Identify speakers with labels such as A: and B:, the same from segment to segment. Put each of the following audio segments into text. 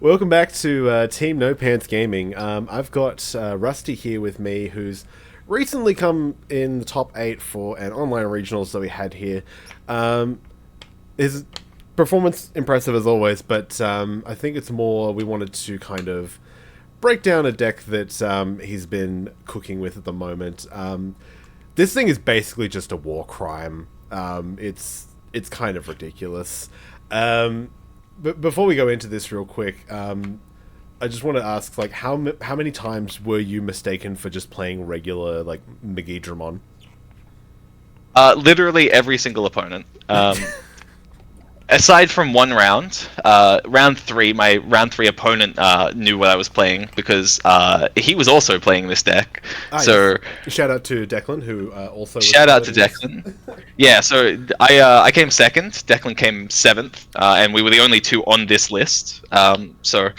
A: Welcome back to Team No Pants Gaming. I've got Rusty here with me, who's recently come in the top 8 for an online regionals that we had here. His performance impressive as always, but I think it's more we wanted to kind of break down a deck that he's been cooking with at the moment. This thing is basically just a war crime. It's kind of ridiculous. But before we go into this real quick, I just want to ask, like, how many times were you mistaken for just playing regular, like, Megidramon?
B: Literally every single opponent. Aside from one round, round 3, my round 3 opponent knew what I was playing because he was also playing this deck. So
A: yes. Shout out to Declan, who also
B: shout out to Declan. Yeah, so I came second, Declan came 7th, and we were the only 2 on this list. So I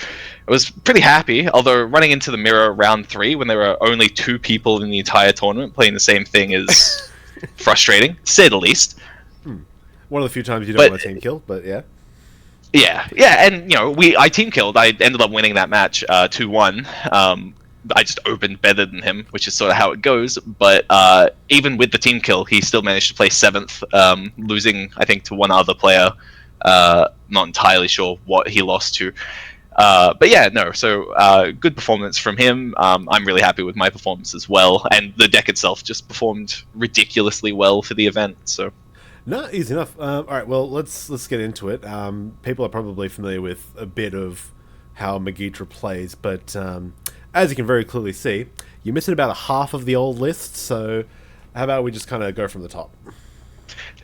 B: was pretty happy. Although running into the mirror round 3 when there were only 2 people in the entire tournament playing the same thing is frustrating, to say the least.
A: One of the few times you don't want a team kill, but yeah.
B: Yeah, and I team killed. I ended up winning that match 2-1. I just opened better than him, which is sort of how it goes. But even with the team kill, he still managed to place 7th, losing, I think, to one other player. Not entirely sure what he lost to. But yeah, no, so good performance from him. I'm really happy with my performance as well. And the deck itself just performed ridiculously well for the event, so...
A: No, easy enough. All right, well, let's get into it. People are probably familiar with a bit of how Megidra plays, but as you can very clearly see, you're missing about a half of the old list, so how about we just kind of go from the top?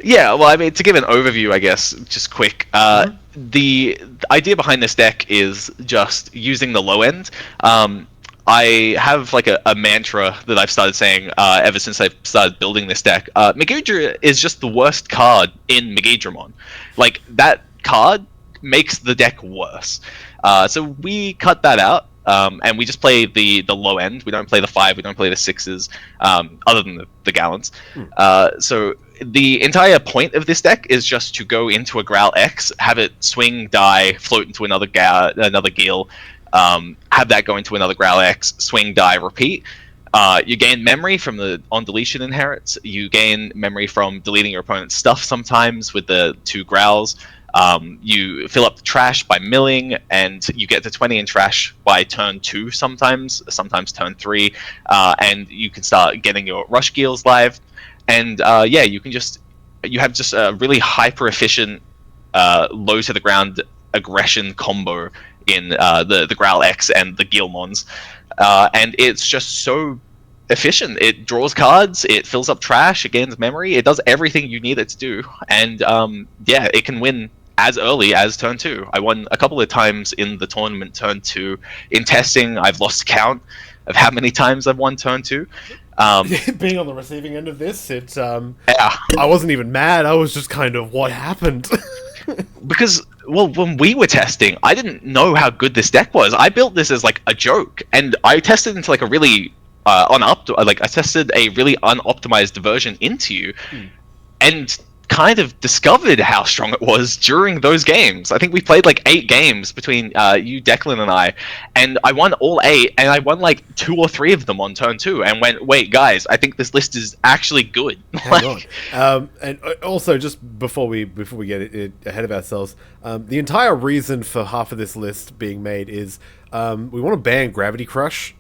B: Yeah, well, I mean, to give an overview, I guess, just quick, the idea behind this deck is just using the low end. I have like a mantra that I've started saying ever since I started building this deck. Megidra is just the worst card in Megidramon. Like, that card makes the deck worse. So we cut that out, and we just play the low end. We don't play the 5, we don't play the 6s, other than the gallons. So the entire point of this deck is just to go into a Growl X, have it swing, die, float into another Gil, have that go into another Growl X, swing, die, repeat. You gain memory from the on deletion inherits. You gain memory from deleting your opponent's stuff sometimes with the 2 Growls. You fill up the trash by milling, and you get to 20 in trash by turn 2 sometimes turn 3, and you can start getting your rush Gils live. And yeah, you have just a really hyper efficient low to the ground aggression combo in the Growl X and the Guilmons, and it's just so efficient. It draws cards, it fills up trash, it gains memory, it does everything you need it to do, and yeah, it can win as early as turn 2. I won a couple of times in the tournament turn 2. In testing, I've lost count of how many times I've won turn 2.
A: Being on the receiving end of this,
B: yeah.
A: I wasn't even mad, I was just kind of, what happened?
B: Because, well, when we were testing, I didn't know how good this deck was. I built this as like a joke, and I tested into like a really I tested a really unoptimized version into you, and kind of discovered how strong it was during those games. I think we played like 8 games between you, Declan, and I won all 8, and I won like 2 or 3 of them on turn 2, and went, wait, guys, I think this list is actually good.
A: Hang on. And also, just before we get it ahead of ourselves, the entire reason for half of this list being made is we want to ban Gravity Crush.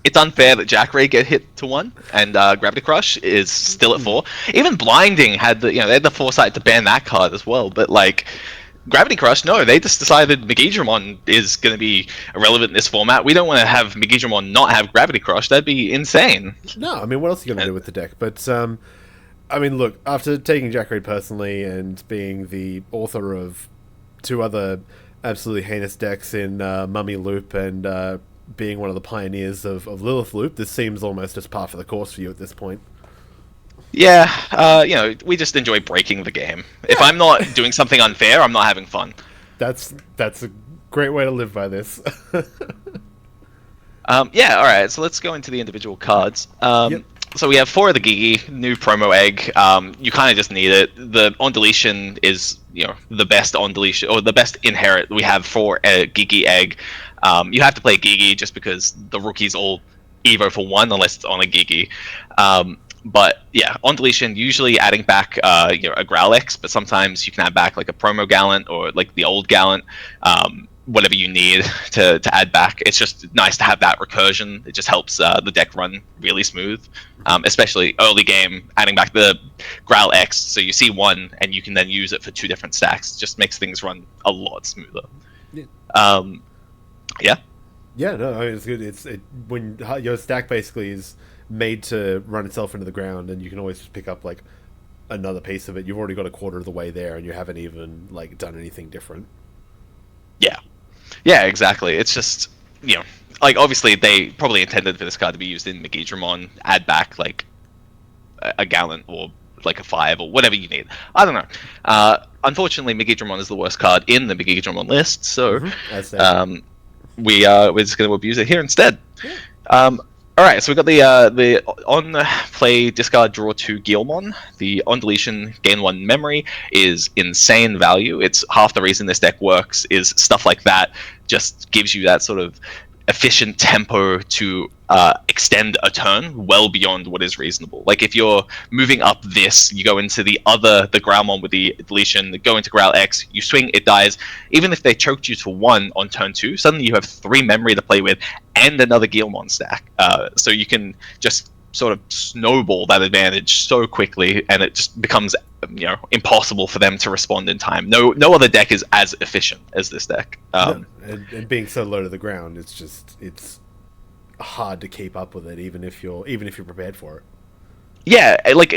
B: It's unfair that Jack Ray get hit to 1, and Gravity Crush is still at 4. Even Blinding had they had the foresight to ban that card as well, but like Gravity Crush, no, they just decided Megidramon is going to be irrelevant in this format. We don't want to have Megidramon not have Gravity Crush. That'd be insane.
A: No, I mean, what else are you going to do with the deck? But I mean, look, after taking Jack Ray personally and being the author of 2 other absolutely heinous decks in Mummy Loop and being one of the pioneers of Lilith Loop, this seems almost as par for the course for you at this point.
B: Yeah, we just enjoy breaking the game. If I'm not doing something unfair, I'm not having fun.
A: That's a great way to live by this.
B: Yeah, alright, so let's go into the individual cards.
A: Yep.
B: So we have 4 of the Gigi, new promo egg. You kind of just need it. The on deletion is, the best on deletion, or the best inherit we have for a Gigi egg. You have to play Gigi just because the rookies all Evo for 1 unless it's on a Gigi. But yeah, on deletion, usually adding back a Growl X, but sometimes you can add back like a promo Gallant or like the old Gallant. Whatever you need to add back. It's just nice to have that recursion. It just helps the deck run really smooth, especially early game. Adding back the Growl X, so you see 1 and you can then use it for 2 different stacks. Just makes things run a lot smoother.
A: Yeah.
B: Yeah.
A: Yeah, no, I mean, it's good. When your stack basically is made to run itself into the ground, and you can always just pick up like another piece of it. You've already got a quarter of the way there, and you haven't even like done anything different.
B: Yeah, exactly. It's just, like obviously they probably intended for this card to be used in Megidramon, add back like a Gallant or like a 5 or whatever you need. I don't know. Unfortunately, Megidramon is the worst card in the Megidramon list, so we're just going to abuse it here instead. Yeah. All right, so we've got the on play discard draw 2 Guilmon. The on deletion gain 1 memory is insane value. It's half the reason this deck works is stuff like that just gives you that sort of efficient tempo to extend a turn well beyond what is reasonable. Like if you're moving up this, you go into the Growlmon with the deletion, go into Growl X, you swing, it dies. Even if they choked you to 1 on turn 2, suddenly you have 3 memory to play with and another Guilmon stack. So you can just sort of snowball that advantage so quickly, and it just becomes impossible for them to respond in time. No other deck is as efficient as this deck.
A: And being so low to the ground, it's hard to keep up with it, even if you're prepared for it.
B: Yeah, like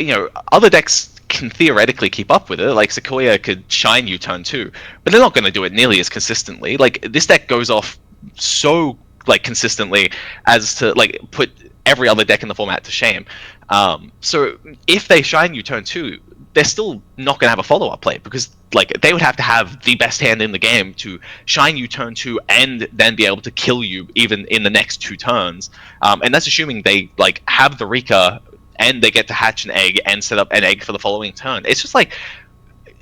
B: other decks can theoretically keep up with it. Like Sequoia could shine you turn 2, but they're not going to do it nearly as consistently. Like this deck goes off so like consistently as to like put every other deck in the format to shame. So if they shine you turn 2, they're still not going to have a follow-up play, because like they would have to have the best hand in the game to shine you turn 2 and then be able to kill you even in the next 2 turns. And that's assuming they like have the Rika and they get to hatch an egg and set up an egg for the following turn. It's just like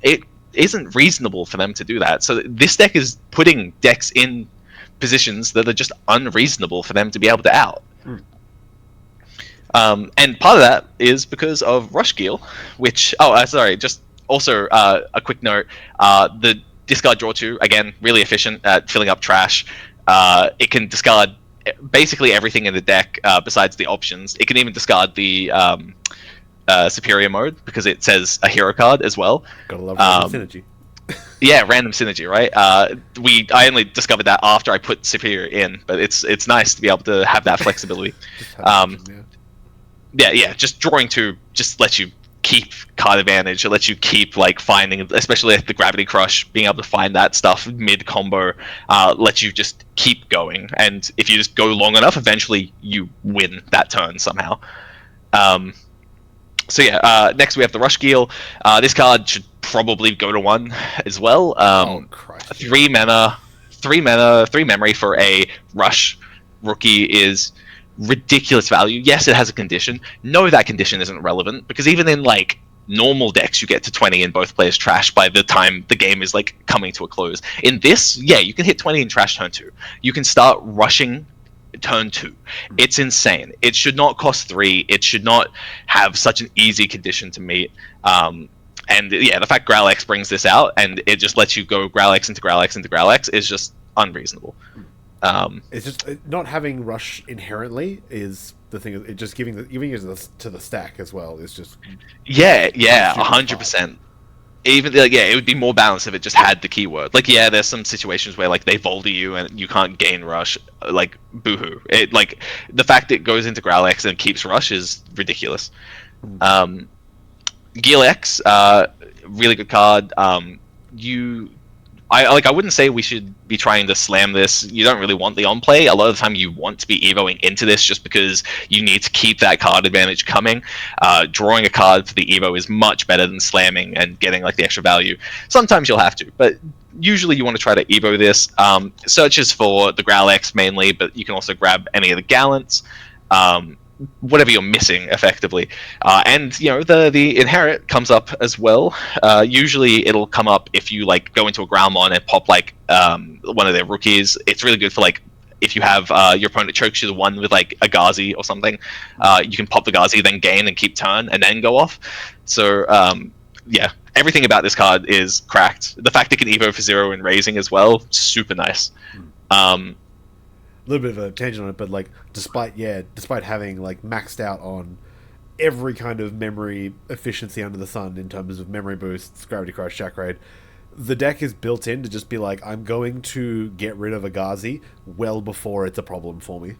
B: it isn't reasonable for them to do that. So this deck is putting decks in positions that are just unreasonable for them to be able to out. And part of that is because of Rush Geel, which just also a quick note, the discard draw 2, again, really efficient at filling up trash. It can discard basically everything in the deck besides the options. It can even discard the superior mode because it says a hero card as well.
A: Gotta love random synergy.
B: Yeah, random synergy, right? I only discovered that after I put superior in, but it's nice to be able to have that flexibility. Yeah, just drawing 2 just lets you keep card advantage. It lets you keep like finding, especially at the Gravity Crush, being able to find that stuff mid combo. Lets you just keep going, and if you just go long enough, eventually you win that turn somehow. So yeah, next we have the Rush Geel. This card should probably go to 1 as well. 3 mana, 3 memory for a Rush rookie is ridiculous value. Yes, it has a condition. No, that condition isn't relevant, because even in like normal decks you get to 20 in both players trash by the time the game is like coming to a close. In this, yeah, you can hit 20 in trash turn 2. You can start rushing turn 2. It's insane. It should not cost 3. It should not have such an easy condition to meet. And yeah, the fact Growl X brings this out and it just lets you go Growl X into Growl X into Growl X is just unreasonable.
A: It's just not having Rush inherently is the thing. It just giving it to the stack as well is just
B: 100%. Even like, it would be more balanced if it just had the keyword. Like there's some situations where like they Voldy you and you can't gain Rush. Like boohoo. It like the fact it goes into Growl X and keeps Rush is ridiculous. Geel X, really good card. I wouldn't say we should be trying to slam this. You don't really want the on play. A lot of the time you want to be evoing into this just because you need to keep that card advantage coming. Drawing a card for the evo is much better than slamming and getting like the extra value. Sometimes you'll have to, but usually you want to try to evo this. Searches for the Growl X mainly, but you can also grab any of the Gallants. whatever you're missing effectively. And the inherit comes up as well. Usually it'll come up if you like go into a Growlmon and pop like one of their rookies. It's really good for like if you have your opponent chokes you the one with like a Gazi or something. You can pop the Gazi, then gain and keep turn, and then go off. So yeah, everything about this card is cracked. The fact it can evo for 0 and raising as well, super nice.
A: A little bit of a tangent on it, but like despite having like maxed out on every kind of memory efficiency under the sun in terms of memory boosts, gravity crush, Jack Raid, the deck is built in to just be like, I'm going to get rid of a Gazi well before it's a problem for me.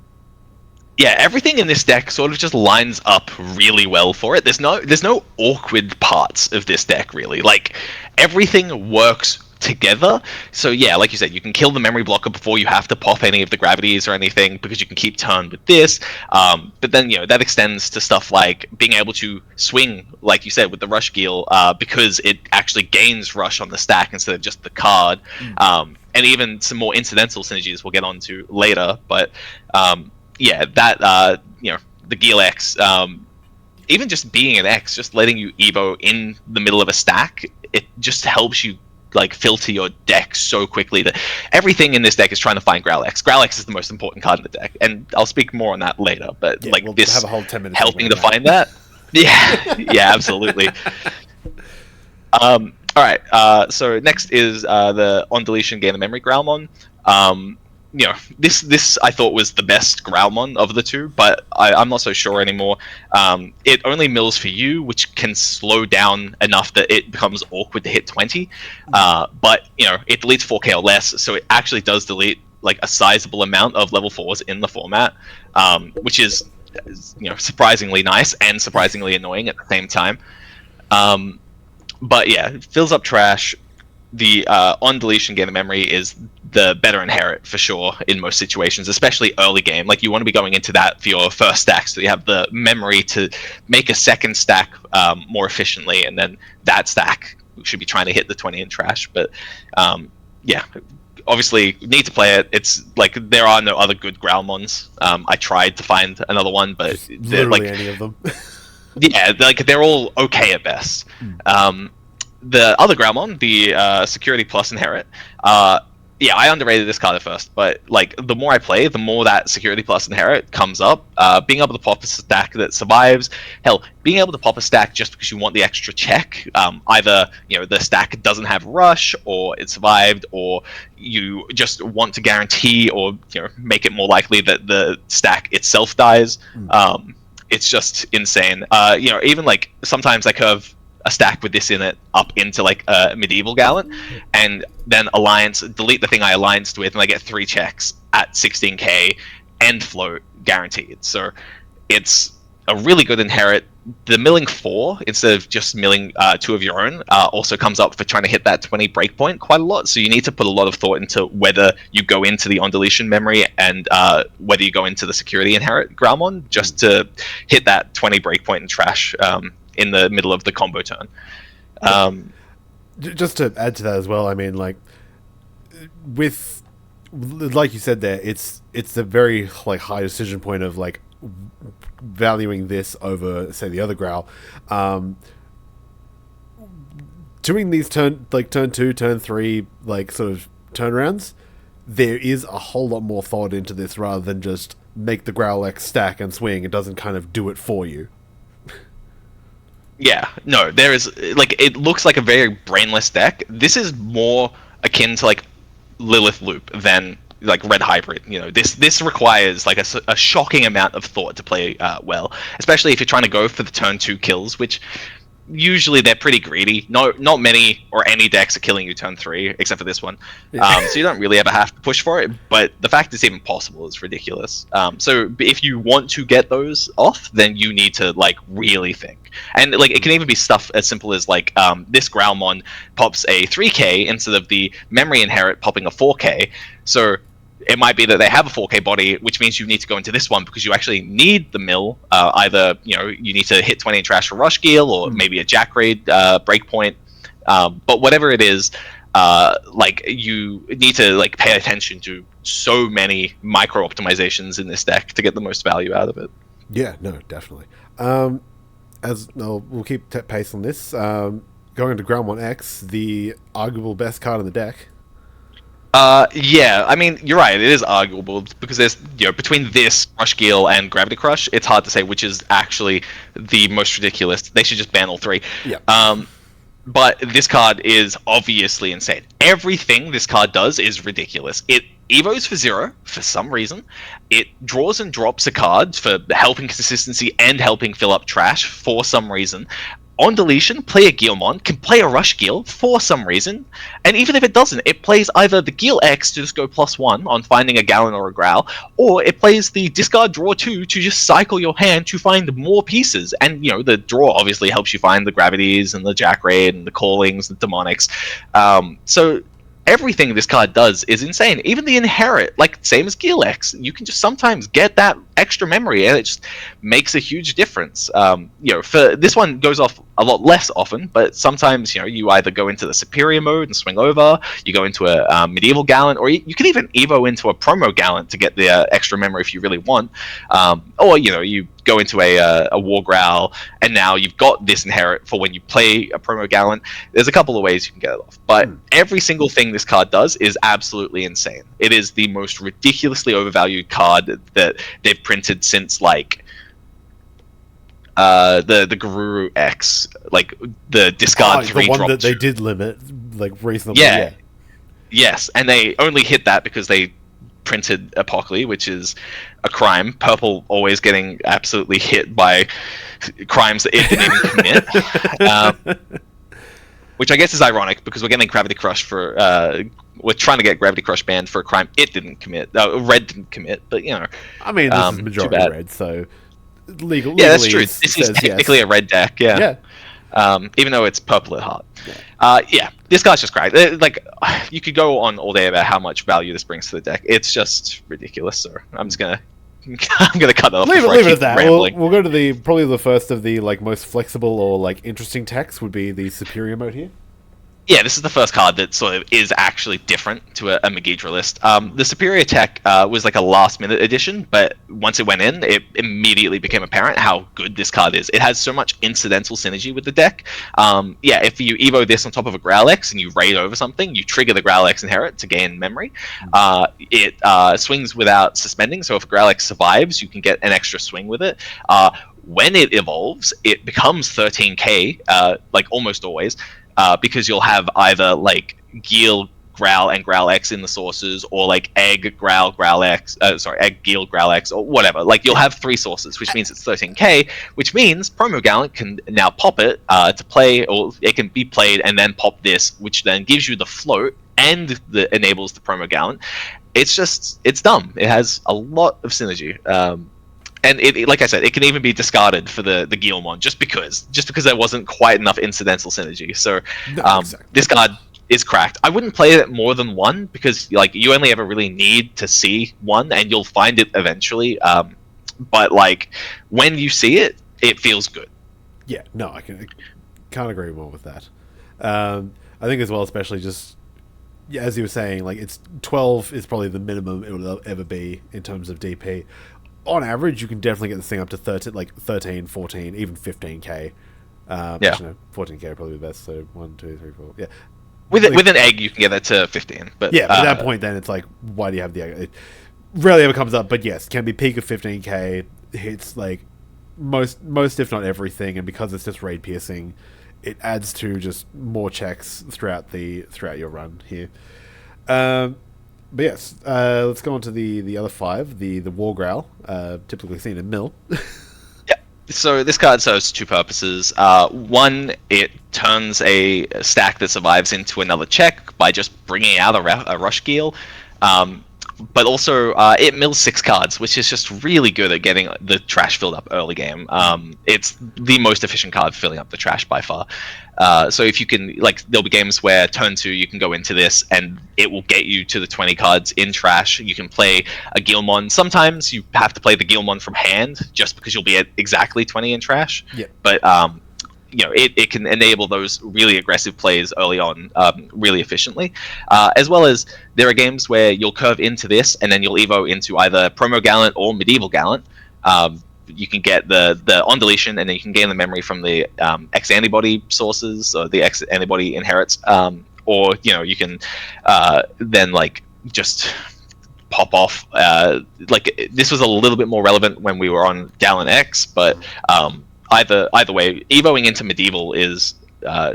B: Yeah, everything in this deck sort of just lines up really well for it. There's no awkward parts of this deck really. Like everything works together. So yeah, like you said, you can kill the memory blocker before you have to pop any of the gravities or anything because you can keep turn with this. But then that extends to stuff like being able to swing, like you said, with the rush Gil, because it actually gains rush on the stack instead of just the card. And even some more incidental synergies we'll get onto later. But yeah, that the Gil X, even just being an X, just letting you evo in the middle of a stack, it just helps you like filter your deck so quickly that everything in this deck is trying to find Growl X. Growl X is the most important card in the deck, and I'll speak more on that later. But
A: yeah,
B: like
A: we'll
B: this
A: have a whole 10 minutes
B: helping to find that. Yeah, absolutely. All right. So next is the on deletion gain of memory Growlmon. This I thought was the best Growlmon of the two, but I'm not so sure anymore. It only mills for you, which can slow down enough that it becomes awkward to hit 20. But it deletes 4k or less, so it actually does delete like a sizable amount of level 4s in the format, which is surprisingly nice and surprisingly annoying at the same time. But yeah, it fills up trash. The on deletion gain of memory is the better inherit for sure in most situations, especially early game. Like you want to be going into that for your first stack, so you have the memory to make a second stack more efficiently, and then that stack should be trying to hit the 20 in trash. But yeah, obviously need to play it. It's like there are no other good Growlmons. I tried to find another one, but
A: literally like any of them.
B: Yeah, like they're all okay at best. The other Growlmon, the Security Plus Inherit, yeah, I underrated this card at first, but like the more I play, the more that Security Plus Inherit comes up. Being able to pop a stack that survives, hell, being able to pop a stack just because you want the extra check, either the stack doesn't have rush, or it survived, or you just want to guarantee or make it more likely that the stack itself dies. It's just insane. Even like sometimes I curve a stack with this in it up into like a medieval gallant, and then alliance delete the thing I allianced with, and I get 3 checks at 16k end float guaranteed. So it's a really good inherit. The milling 4 instead of just milling 2 of your own also comes up for trying to hit that 20 breakpoint quite a lot. So you need to put a lot of thought into whether you go into the on deletion memory and whether you go into the security inherit Growlmon just to hit that 20 breakpoint and trash in the middle of the combo turn.
A: Just to add to that as well, I mean, like with like you said there, it's a very like high decision point of like valuing this over say the other Growl. Doing these turn 2, turn 3 like sort of turnarounds, there is a whole lot more thought into this rather than just make the Growl X stack and swing. It doesn't kind of do it for you.
B: Yeah, no, there is like it looks like a very brainless deck. This is more akin to like Lilith Loop than like Red Hybrid. This requires like a shocking amount of thought to play well, especially if you're trying to go for the turn 2 kills, which usually they're pretty greedy. Not many or any decks are killing you turn 3 except for this one. So you don't really ever have to push for it, but the fact it's even possible is ridiculous. So if you want to get those off, then you need to like really think. And like it can even be stuff as simple as like this Growlmon pops a 3k instead of the memory inherit popping a 4k. So it might be that they have a 4k body, which means you need to go into this one because you actually need the mill. Either you need to hit 20 and trash for rush Gil, or maybe a Jack Raid breakpoint. But whatever it is, like you need to like pay attention to so many micro optimizations in this deck to get the most value out of it.
A: Yeah, no, definitely. As no, we'll keep pace on this. Going into Ground X, the arguable best card in the deck.
B: Yeah, I mean, you're right. It is arguable because there's, between this Rush Geel and Gravity Crush, it's hard to say which is actually the most ridiculous. They should just ban all three.
A: Yeah.
B: But this card is obviously insane. Everything this card does is ridiculous. It evos for 0 for some reason. It draws and drops a card for helping consistency and helping fill up trash for some reason. On deletion, play a Guilmon, can play a Rush Geel for some reason, and even if it doesn't, it plays either the Geel X to just go +1 on finding a Gallon or a Growl, or it plays the discard draw 2 to just cycle your hand to find more pieces. And, the draw obviously helps you find the Gravities and the Jack Raid and the Callings, the Demonics. So everything this card does is insane. Even the Inherit, same as Geel X, you can just sometimes get that extra memory, and it just makes a huge difference. For this one goes off a lot less often, but sometimes you either go into the superior mode and swing over, you go into a medieval gallant, or you can even evo into a promo gallant to get the extra memory if you really want, or you go into a war growl, and now you've got this Inherit for when you play a promo gallant. There's a couple of ways you can get it off, but every single thing this card does is absolutely insane. It is the most ridiculously overvalued card that they've printed since the Guru X, the discard 3
A: the one
B: drop
A: that they
B: 2.
A: did limit reasonably.
B: Yeah. Yes, and they only hit that because they printed Apocalypse, which is a crime. Purple always getting absolutely hit by crimes that it didn't even commit. Which I guess is ironic because we're getting Gravity Crush for we're trying to get Gravity Crush banned for a crime it didn't commit. Red didn't commit, but
A: I mean, this is majority red, so legal.
B: Yeah, that's true. This is technically a red deck. Yeah. Even though it's purple at heart. Yeah, this guy's just great. You could go on all day about how much value this brings to the deck. It's just ridiculous. So I'm just gonna cut it off.
A: Leave it at that. We'll go to probably the first of the most flexible or interesting techs would be the superior mode here.
B: Yeah, this is the first card that sort of is actually different to a Megidra list. The Superior Tech was a last-minute addition, but once it went in, it immediately became apparent how good this card is. It has so much incidental synergy with the deck. If you evo this on top of a Growl X and you raid over something, you trigger the Growl X Inherit to gain memory. It swings without suspending, so if a Growl X survives, you can get an extra swing with it. When it evolves, it becomes 13k, almost always. Because you'll have either Geel, Growl, and Growl X in the sources, or Egg, Growl, Growl X, Egg, Geel, Growl X, or whatever. You'll have 3 sources, which means it's 13k, which means Promo Gallant can now pop it to play, or it can be played and then pop this, which then gives you the float and enables the Promo Gallant. It's dumb. It has a lot of synergy. And like I said, it can even be discarded for the Guilmon just because there wasn't quite enough incidental synergy. So exactly. This card is cracked. I wouldn't play it more than one because you only ever really need to see one, and you'll find it eventually. But when you see it, it feels good.
A: Yeah, no, I can't agree more with that. I think as well, especially just as you were saying, it's 12 is probably the minimum it will ever be in terms of DP. On average, you can definitely get this thing up to 13, 14, even 15k. 14k probably the best. So 1, 2, 3, 4. Yeah.
B: With an egg, you can get that to 15. But
A: yeah, at that point, then it's why do you have the egg? It rarely ever comes up, but yes, can be peak of 15k. Hits most, if not everything, and because it's just raid piercing, it adds to just more checks throughout your run here. But yes, let's go on to the other 5. The War Growl, typically seen in Mill.
B: Yeah. So this card serves 2 purposes. One, it turns a stack that survives into another check by just bringing out a Rush Geel. But also, it mills 6 cards, which is just really good at getting the trash filled up early game. It's the most efficient card for filling up the trash by far. So if you can, there'll be games where turn 2 you can go into this and it will get you to the 20 cards in trash. You can play a Guilmon. Sometimes you have to play the Guilmon from hand just because you'll be at exactly 20 in trash.
A: Yeah.
B: But it can enable those really aggressive plays early on really efficiently. As well as there are games where you'll curve into this and then you'll evo into either Promo Gallant or Medieval Gallant. you can get the on deletion, and then you can gain the memory from the X antibody sources, or the X antibody inherits, or you can then like just pop off. Like this was a little bit more relevant when we were on Gallon X, but either way, evoing into medieval is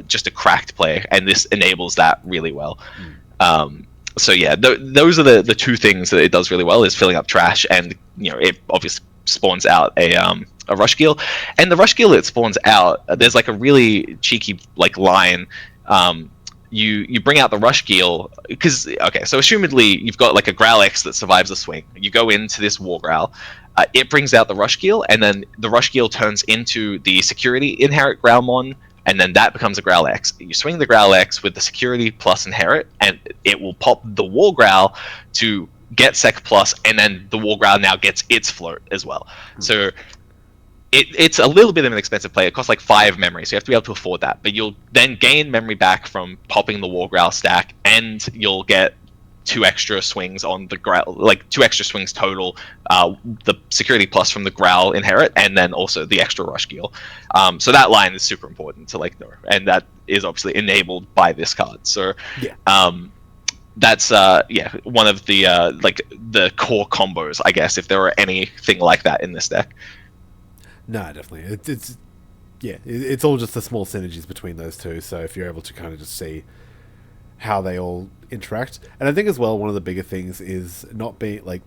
B: just a cracked play, and this enables that really well. So yeah, those are the two things that it does really well, is filling up trash, and it obviously spawns out a rush gill, and the rush gill that spawns out, there's like a really cheeky like line. You bring out the rush gill because so assumedly you've got like a Growl X that survives the swing. You go into this war Growl, it brings out the rush gill, and then the rush gill turns into the security inherit Growlmon, and then that becomes a Growl X. You swing the Growl X with the security plus inherit, and it will pop the war Growl to get sec plus, and then the war Growl now gets its float as well. So it's a little bit of an expensive play. It costs like 5 memory, so you have to be able to afford that. But you'll then gain memory back from popping the war Growl stack, and you'll get 2 extra swings on the Growl, like 2 extra swings total, the security plus from the Growl inherit, and then also the extra rush gill. So that line is super important to like know, and that is obviously enabled by this card. So that's one of the like the core combos, I guess, if there were anything like that in this deck.
A: No, definitely. It's all just the small synergies between those two. So if you're able to kind of just see how they all interact, and I think as well, one of the bigger things is not being like,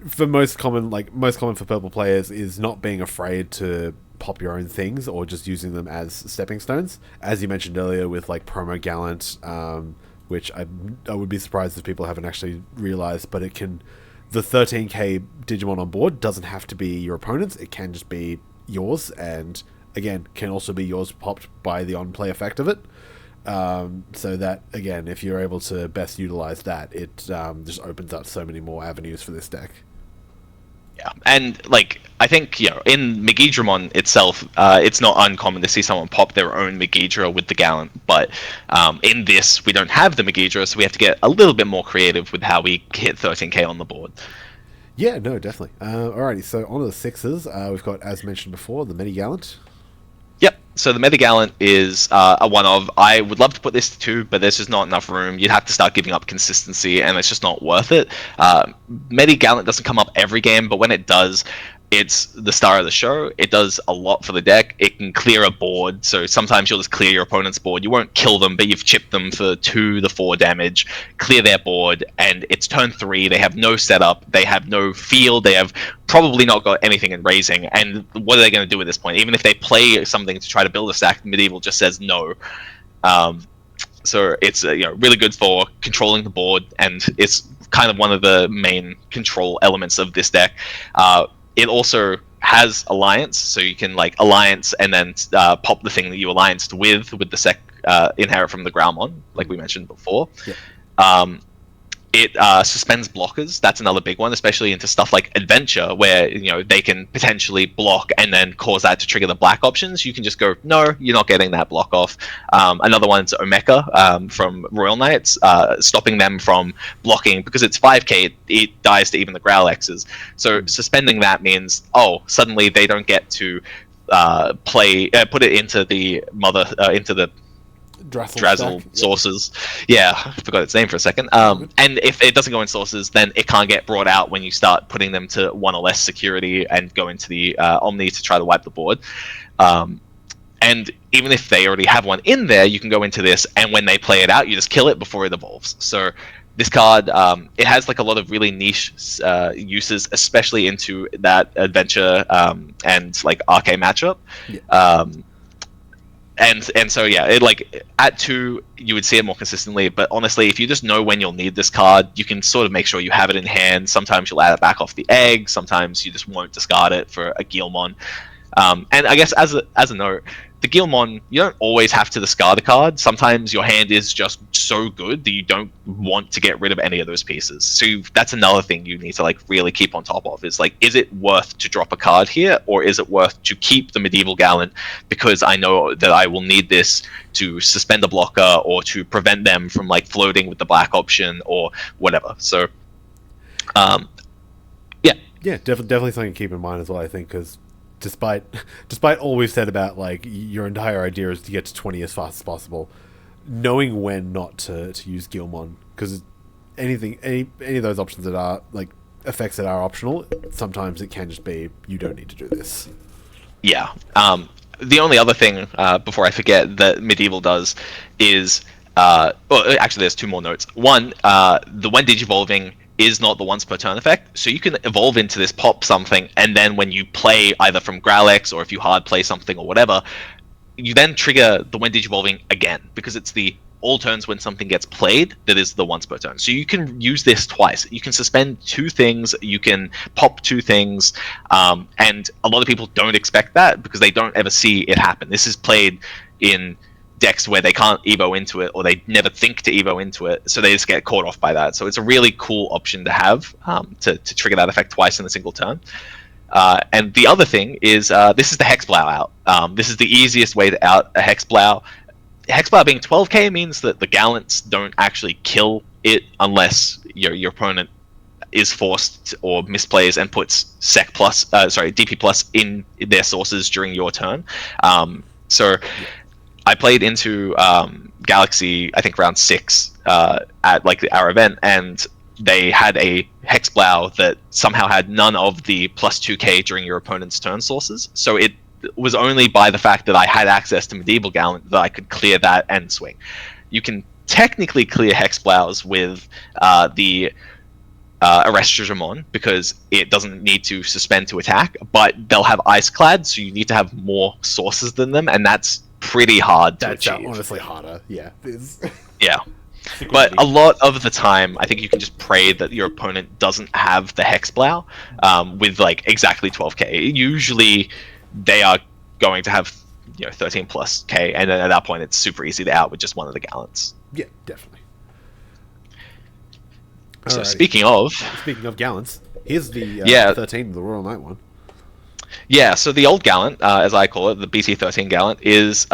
A: for most common for purple players, is not being afraid to pop your own things or just using them as stepping stones, as you mentioned earlier with like Promo Gallant, which I would be surprised if people haven't actually realized, but it can, the 13k Digimon on board doesn't have to be your opponent's, it can just be yours, and again can also be yours popped by the on-play effect of it. So that, again, if you're able to best utilize that, it just opens up so many more avenues for this deck.
B: Yeah, and like I think in Megidramon itself, it's not uncommon to see someone pop their own Megidra with the Gallant, but in this we don't have the Megidra, so we have to get a little bit more creative with how we hit 13k on the board.
A: Yeah, no, definitely. Alrighty, so on to the 6s. We've got, as mentioned before, the Medi Gallant.
B: Yep. So the Medi Gallant is a one of. I would love to put this to 2, but there's just not enough room. You'd have to start giving up consistency, and it's just not worth it. Medi Gallant doesn't come up every game, but when it does, it's the star of the show. It does a lot for the deck. It can clear a board, so sometimes you'll just clear your opponent's board. You won't kill them, but you've chipped them for 2 to 4 damage, clear their board, and it's turn 3. They have no setup, they have no field, they have probably not got anything in raising, and what are they going to do at this point? Even if they play something to try to build a stack, Medieval just says no. So it's really good for controlling the board, and it's kind of one of the main control elements of this deck. It also has alliance, so you can like alliance and then pop the thing that you allianced with the sec inherit from the Growlmon, like we mentioned before. Yeah. It suspends blockers. That's another big one, especially into stuff like Adventure, where they can potentially block and then cause that to trigger the black options. You can just go, no, you're not getting that block off. Another one's Omeka from Royal Knights, stopping them from blocking because it's 5k. It dies to even the Growl X's. So suspending that means suddenly they don't get to put it into the into the Drazzle sources. Yeah, I forgot its name for a second. And if it doesn't go in sources, then it can't get brought out when you start putting them to 1 or less security and go into the Omni to try to wipe the board. And even if they already have one in there, you can go into this, and when they play it out, you just kill it before it evolves. So this card, it has like a lot of really niche uses, especially into that Adventure and like RK matchup. Yeah. And so yeah, it like at 2 you would see it more consistently, but honestly, if you just know when you'll need this card, you can sort of make sure you have it in hand. Sometimes you'll add it back off the egg, sometimes you just won't discard it for a Guilmon. And I guess as a note, the Guilmon, you don't always have to discard a card. Sometimes your hand is just so good that you don't want to get rid of any of those pieces. So that's another thing you need to like really keep on top of, is like, is it worth to drop a card here, or is it worth to keep the Medieval Gallant because I know that I will need this to suspend a blocker or to prevent them from like floating with the black option or whatever. So
A: Yeah, definitely something to keep in mind as well. I think because despite despite all we've said about like your entire idea is to get to 20 as fast as possible, knowing when not to use Guilmon, because any of those options that are like effects that are optional, sometimes it can just be you don't need to do this.
B: Yeah. The only other thing before I forget that medieval does is well, actually there's two more notes. One, the when digivolving is not the once per turn effect, so you can evolve into this pop something, and then when you play either from Growlx or if you hard play something or whatever, you then trigger the when digivolving again, because it's the all turns when something gets played that is the once per turn. So you can use this twice. You can suspend two things, you can pop two things, and a lot of people don't expect that because they don't ever see it happen. This is played in decks where they can't evo into it, or they never think to evo into it, so they just get caught off by that. So it's a really cool option to have, to trigger that effect twice in a single turn. And the other thing is, this is the Hexblow out. This is the easiest way to out a Hexblow. Hexblow being 12k means that the Gallants don't actually kill it unless your opponent is forced or misplays and puts DP plus in their sources during your turn. So I played into Galaxy, I think round 6 at like our event, and they had a Hexblow that somehow had none of the plus 2k during your opponent's turn sources. So it was only by the fact that I had access to Medieval Gallant that I could clear that and swing. You can technically clear Hexblows with the Megidramon because it doesn't need to suspend to attack, but they'll have Ice Clad, so you need to have more sources than them, and that's pretty hard to achieve.
A: That's honestly harder, yeah.
B: Yeah. But a lot of the time, I think you can just pray that your opponent doesn't have the Hexblow with like exactly 12k. Usually, they are going to have 13 plus k, and then at that point, it's super easy to out with just one of the Gallants.
A: Yeah, definitely.
B: So
A: Alrighty.
B: speaking of
A: Gallants, here's the 13, the Royal Knight one.
B: Yeah, so the old Gallant, as I call it, the BC13 Gallant, is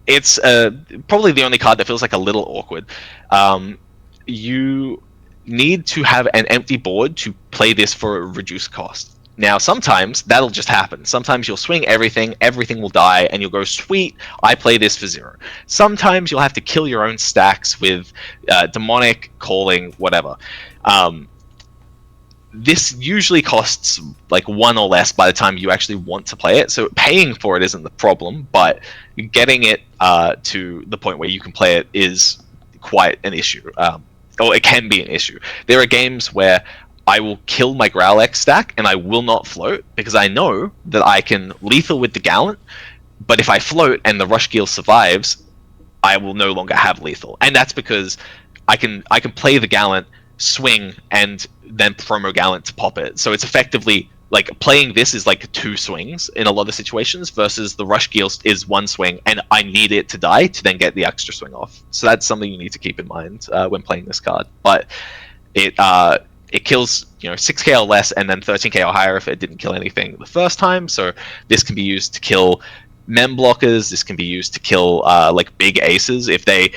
B: it's probably the only card that feels like a little awkward. You need to have an empty board to play this for a reduced cost. Now, sometimes that'll just happen. Sometimes you'll swing everything will die, and you'll go, sweet, I play this for 0. Sometimes you'll have to kill your own stacks with demonic, calling, whatever. This usually costs like 1 or less by the time you actually want to play it, so paying for it isn't the problem, but getting it to the point where you can play it is quite an issue, or it can be an issue. There are games where I will kill my Growlx stack and I will not float because I know that I can lethal with the Gallant, but if I float and the Rush Gil survives, I will no longer have lethal, and that's because I can play the Gallant, swing, and then promo Gallant to pop it. So it's effectively like playing this is like 2 swings in a lot of situations versus the Rush Gil is 1 swing, and I need it to die to then get the extra swing off. So that's something you need to keep in mind when playing this card. But it kills 6k or less, and then 13k or higher if it didn't kill anything the first time. So this can be used to kill mem blockers. This can be used to kill like big aces if they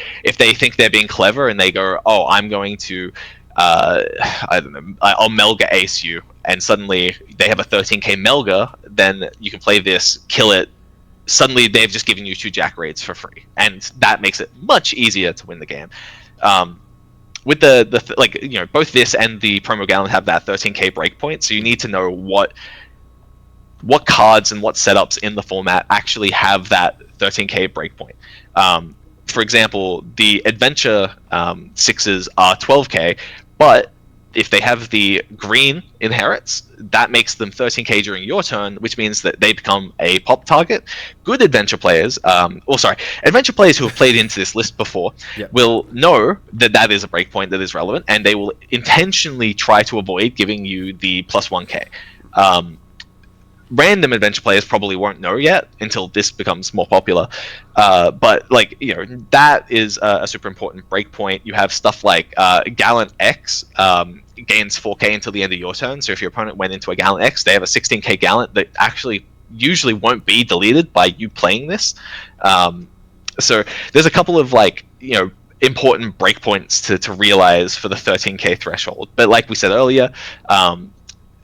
B: think they're being clever and they go, oh, I'm going to I don't know, I'll Melga ace you, and suddenly they have a 13k Melga. Then you can play this, kill it. Suddenly they've just given you 2 Jack raids for free, and that makes it much easier to win the game. With both this and the promo Gallant have that 13k breakpoint, so you need to know what cards and what setups in the format actually have that 13k breakpoint. For example, the Adventure 6s are 12k, but if they have the green inherits, that makes them 13k during your turn, which means that they become a pop target. Good Adventure players, Adventure players who have played into this list before will know that that is a breakpoint that is relevant, and they will intentionally try to avoid giving you the plus 1k. Random Adventure players probably won't know yet until this becomes more popular, but that is a super important breakpoint. You have stuff like Gallant X gains 4k until the end of your turn, so if your opponent went into a Gallant X, they have a 16k Gallant that actually usually won't be deleted by you playing this. So there's a couple of important breakpoints to realize for the 13k threshold, but like we said earlier,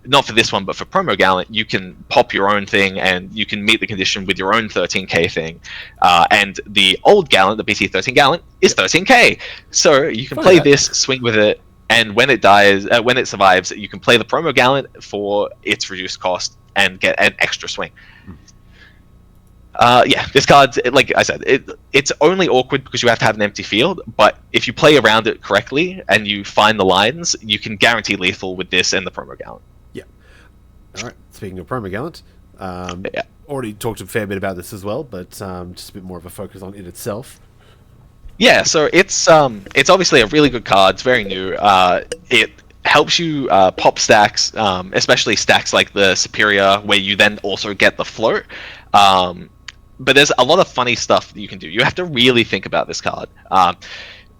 B: not for this one, but for Promo Gallant, you can pop your own thing and you can meet the condition with your own 13k thing. And the old Gallant, the BT 13 Gallant, is 13k. So you can play this, swing with it, and when it dies, when it survives, you can play the Promo Gallant for its reduced cost and get an extra swing. Yeah, this card, like I said, it's only awkward because you have to have an empty field, but if you play around it correctly and you find the lines, you can guarantee lethal with this and the Promo Gallant.
A: Yeah. All right, speaking of Promo Gallant,
B: Yeah.
A: already talked a fair bit about this as well, but just a bit more of a focus on it itself.
B: Yeah, so it's obviously a really good card. It's very new. It helps you pop stacks, especially stacks like the Superior, where you then also get the float. But there's a lot of funny stuff that you can do. You have to really think about this card.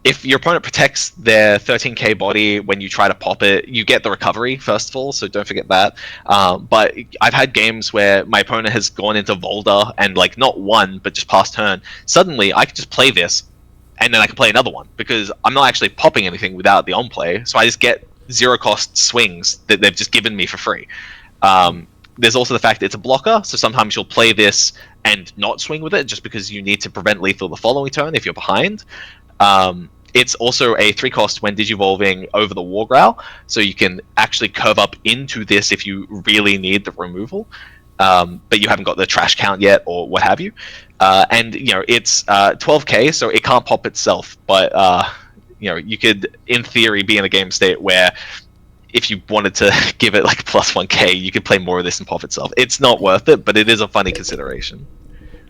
B: If your opponent protects their 13k body when you try to pop it, you get the recovery, first of all, so don't forget that. But I've had games where my opponent has gone into Volda and, like, not won, but just past turn. Suddenly, I can just play this, and then I can play another one, because I'm not actually popping anything without the on-play, so I just get zero-cost swings that they've just given me for free. There's also the fact that it's a blocker, so sometimes you'll play this and not swing with it just because you need to prevent lethal the following turn if you're behind. It's also a 3-cost when digivolving over the War Growl, so you can actually curve up into this if you really need the removal, but you haven't got the trash count yet or what have you. And it's 12k, so it can't pop itself, but you could, in theory, be in a game state where if you wanted to give it like plus 1k, you could play more of this and pop itself. It's not worth it, but it is a funny consideration.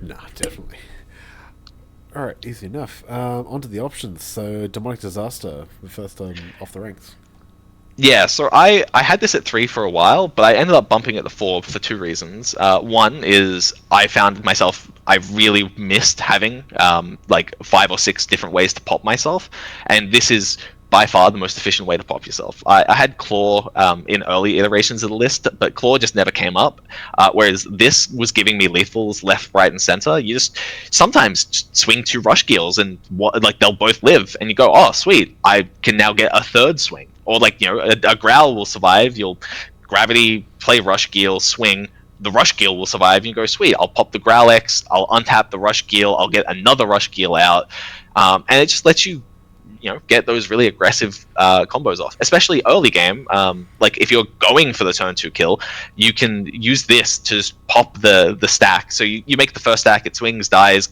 A: Nah, definitely. Alright, easy enough. On to the options. So, Demonic Disaster, the first off the ranks.
B: Yeah, so I had this at 3 for a while, but I ended up bumping it to 4 for 2 reasons. One is I found myself, I really missed having like 5 or 6 different ways to pop myself, and this is by far the most efficient way to pop yourself. I had Claw in early iterations of the list, but Claw just never came up, whereas this was giving me lethals left, right, and center. You just sometimes just swing 2 Rush Gears, and they'll both live, and you go, oh, sweet, I can now get a 3rd swing. Or a Growl will survive, you'll Gravity, play Rush Gear, swing, the Rush Gear will survive, and you go, sweet, I'll pop the Growl X, I'll untap the Rush Gear, I'll get another Rush Gear out, and it just lets you get those really aggressive combos off, especially early game. Like if you're going for the turn 2 kill, you can use this to just pop the stack. So you make the first stack, it swings, dies.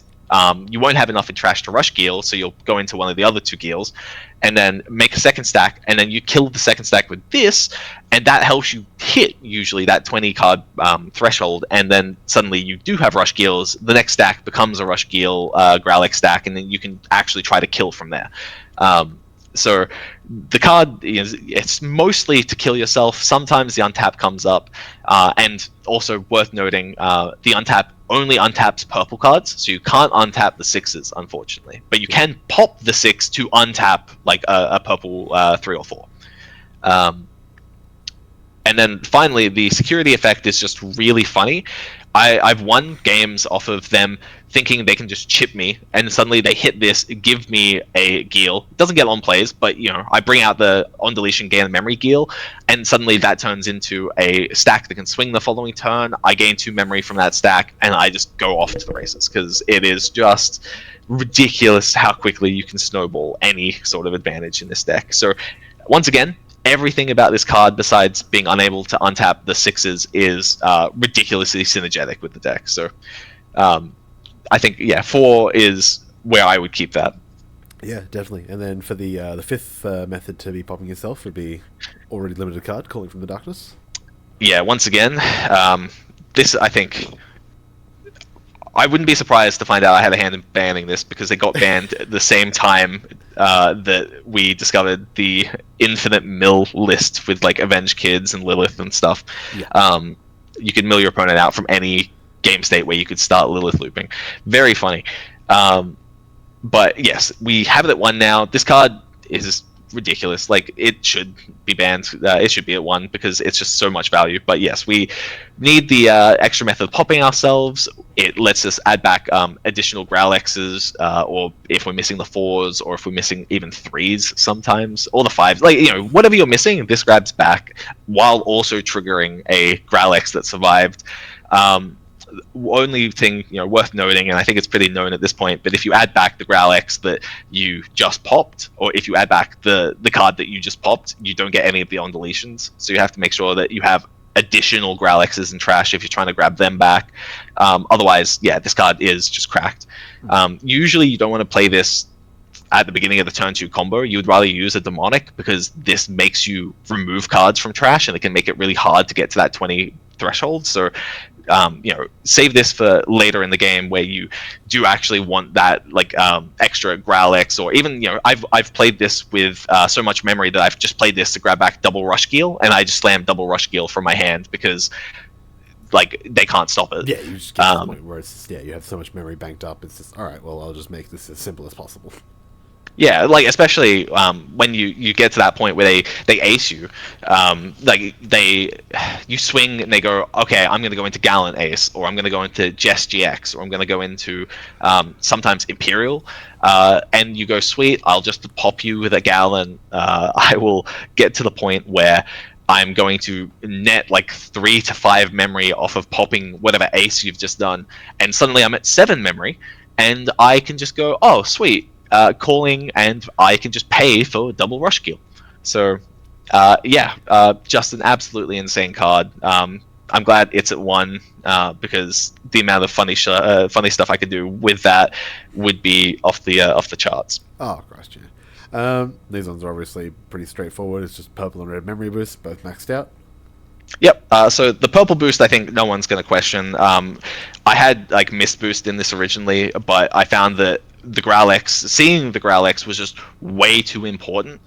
B: You won't have enough in trash to rush Gil, so you'll go into one of the other 2 Gils, and then make a second stack, and then you kill the second stack with this, and that helps you hit usually that 20 card threshold, and then suddenly you do have rush Gils. The next stack becomes a rush Gil Growlix stack, and then you can actually try to kill from there. So the card it's mostly to kill yourself. Sometimes the untap comes up, and also worth noting, the untap only untaps purple cards, so you can't untap the 6s, unfortunately. But you can pop the 6 to untap like a purple 3 or 4. And then finally, the security effect is just really funny. I've won games off of them thinking they can just chip me, and suddenly they hit this, give me a Gil. It doesn't get on plays, but I bring out the on deletion gain memory Gil, and suddenly that turns into a stack that can swing the following turn. I gain 2 memory from that stack, and I just go off to the races, because it is just ridiculous how quickly you can snowball any sort of advantage in this deck. So once again, everything about this card, besides being unable to untap the 6s, is ridiculously synergetic with the deck. So I think 4 is where I would keep that.
A: Yeah, definitely. And then for the 5th method to be popping yourself would be already limited card, Calling from the Darkness.
B: Yeah, once again, this, I think, I wouldn't be surprised to find out I had a hand in banning this, because it got banned at the same time that we discovered the infinite mill list with like Avenged Kids and Lilith and stuff. Yeah. You could mill your opponent out from any game state where you could start Lilith looping. Very funny. But yes, we have it at 1 now. This card is ridiculous. Like, it should be banned. It should be at 1 because it's just so much value. But yes, we need the extra method of popping ourselves. It lets us add back additional Growl X's, or if we're missing the 4s, or if we're missing even 3s sometimes, or the 5s. Like, whatever you're missing, this grabs back while also triggering a Growl X that survived. Only thing worth noting, and I think it's pretty known at this point, but if you add back the Growl X that you just popped, or if you add back the card that you just popped, you don't get any of the on deletions. So you have to make sure that you have additional Growl X's in trash if you're trying to grab them back. Otherwise, yeah, this card is just cracked. Usually you don't want to play this at the beginning of the turn 2 combo. You would rather use a demonic, because this makes you remove cards from trash, and it can make it really hard to get to that 20 threshold. So save this for later in the game where you do actually want that extra Growl X, or even I've played this with so much memory that I've just played this to grab back double Rush Geel, and I just slam double Rush Geel from my hand because they can't stop it.
A: Yeah, you just get to the point where it's just, you have so much memory banked up, it's just, all right, well, I'll just make this as simple as possible.
B: Yeah, especially when you get to that point where they ace you, you swing and they go, okay, I'm going to go into Gallant Ace, or I'm going to go into Jess GX, or I'm going to go into sometimes Imperial, and you go, sweet, I'll just pop you with a Gallant. I will get to the point where I'm going to net 3 to 5 memory off of popping whatever ace you've just done, and suddenly I'm at 7 memory, and I can just go, oh, sweet. Calling, and I can just pay for double Rush Geel. So, just an absolutely insane card. I'm glad it's at 1 because the amount of funny stuff I could do with that would be off the charts.
A: Oh, Christ, yeah. These ones are obviously pretty straightforward. It's just purple and red memory boosts, both maxed out.
B: Yep. So the purple boost, I think no one's going to question. I had Mist Boost in this originally, but I found that seeing the Growl X was just way too important.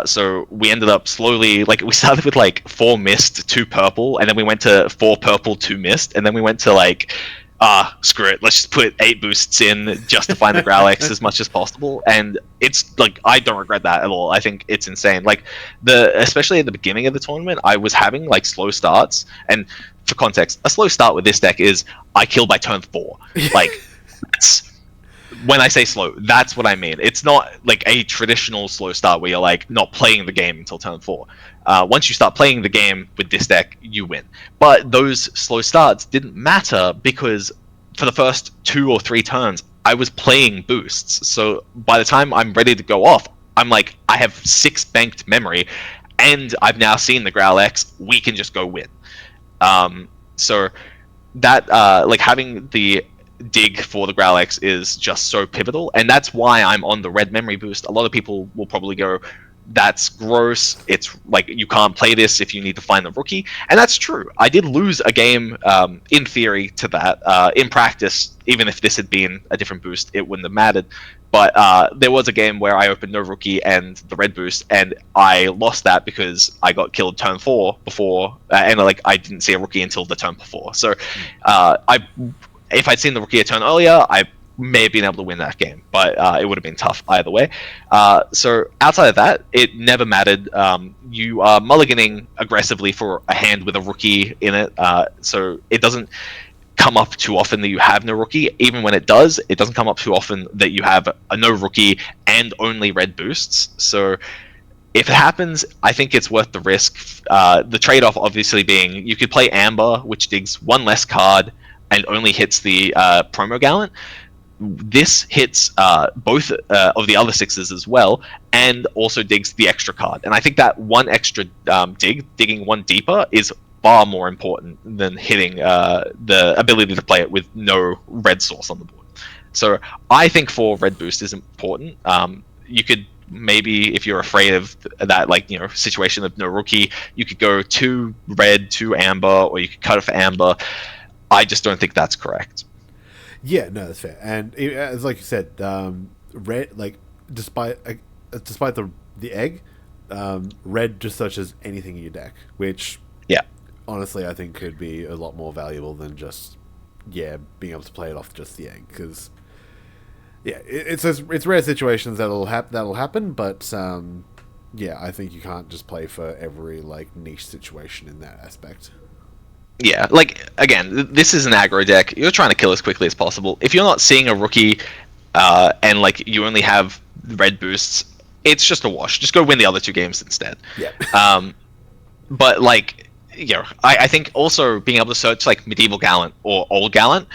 B: So we ended up slowly, we started with 4 Mist, 2 purple, and then we went to 4 purple, 2 Mist, and then we went to screw it, let's just put 8 boosts in just to find the Growl X as much as possible. And it's I don't regret that at all. I think it's insane. Especially at the beginning of the tournament, I was having slow starts, and for context, a slow start with this deck is I kill by turn 4. That's, when I say slow, that's what I mean. It's not a traditional slow start where you're not playing the game until turn 4. Once you start playing the game with this deck, you win. But those slow starts didn't matter because for the first 2 or 3 turns, I was playing boosts. So by the time I'm ready to go off, I'm I have 6 banked memory, and I've now seen the Growl X. We can just go win. So that having the dig for the Growl X is just so pivotal, and that's why I'm on the red memory boost. A lot of people will probably go, that's gross, it's you can't play this if you need to find the rookie, and that's true. I did lose a game in theory to that. In practice, even if this had been a different boost, it wouldn't have mattered. But there was a game where I opened no rookie and the red boost, and I lost that because I got killed turn 4 before, and I didn't see a rookie until the turn before. So if I'd seen the rookie a turn earlier, I may have been able to win that game, but it would have been tough either way. So outside of that, it never mattered. You are mulliganing aggressively for a hand with a rookie in it, so it doesn't come up too often that you have no rookie. Even when it doesn't come up too often that you have a no rookie and only red boosts. So if it happens, I think it's worth the risk. The trade-off obviously being you could play Amber, which digs 1 less card and only hits the promo Gallant. This hits both of the other 6s as well, and also digs the extra card. And I think that 1 extra digging 1 deeper, is far more important than hitting the ability to play it with no red source on the board. So I think 4 red boost is important. You could maybe, if you're afraid of that situation of no rookie, you could go 2 red, 2 amber, or you could cut it for amber. I just don't think that's correct.
A: Yeah, no, that's fair. And as you said, red, despite the egg, red just searches anything in your deck, which honestly I think could be a lot more valuable than just being able to play it off just the egg, because it's rare situations that'll happen, but Yeah, I think you can't just play for every like niche situation in that aspect.
B: Yeah, like again, this is an aggro deck. You're trying to kill as quickly as possible. If you're not seeing a rookie, and like you only have red boosts, it's just a wash. Just go win the other two games instead.
A: Yeah.
B: But like, I think also being able to search like medieval gallant or old gallant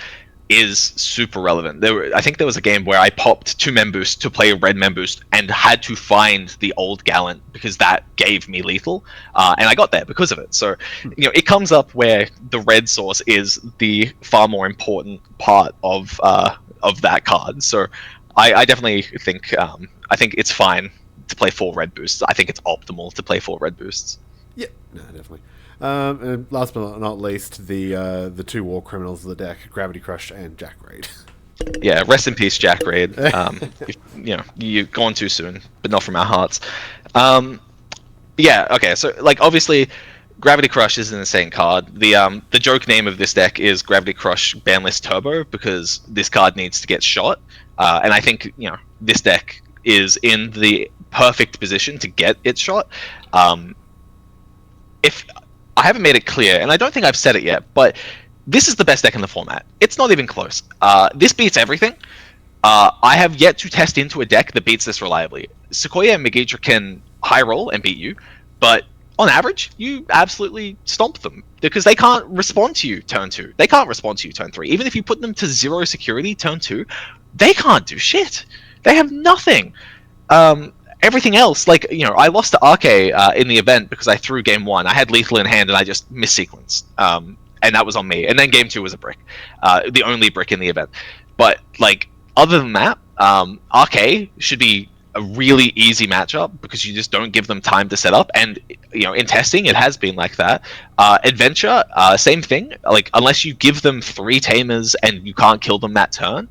B: is super relevant. I think there was a game where I popped 2 mem boost to play a red mem boost and had to find the old gallant because that gave me lethal, and I got there because of it. So, it comes up where the red source is the far more important part of that card. So, I definitely think it's fine to play 4 red boosts. I think it's optimal to play 4 red boosts.
A: Yeah, no, definitely. And last but not least, the 2 war criminals of the deck, Gravity Crush and Jack Raid.
B: Yeah, rest in peace, Jack Raid. You've gone too soon, but not from our hearts. Yeah, okay, so like obviously, Gravity Crush is an insane card. The joke name of this deck is Gravity Crush Banlist Turbo because this card needs to get shot, and I think this deck is in the perfect position to get its shot. If I haven't made it clear, and I don't think I've said it yet, but this is the best deck in the format. It's not even close. This beats everything. I have yet to test into a deck that beats this reliably. Sequoia and Megidra can high roll and beat you, but on average, you absolutely stomp them because they can't respond to you turn 2. They can't respond to you turn 3. Even if you put them to 0 security turn 2, they can't do shit. They have nothing. Everything else, like, I lost to Arke in the event because I threw game 1. I had lethal in hand and I just missequenced. And that was on me. And then game 2 was a brick. The only brick in the event. But, like, other than that, Arke should be a really easy matchup because you just don't give them time to set up. And, in testing, it has been like that. Adventure, same thing. Like, unless you give them 3 tamers and you can't kill them that turn,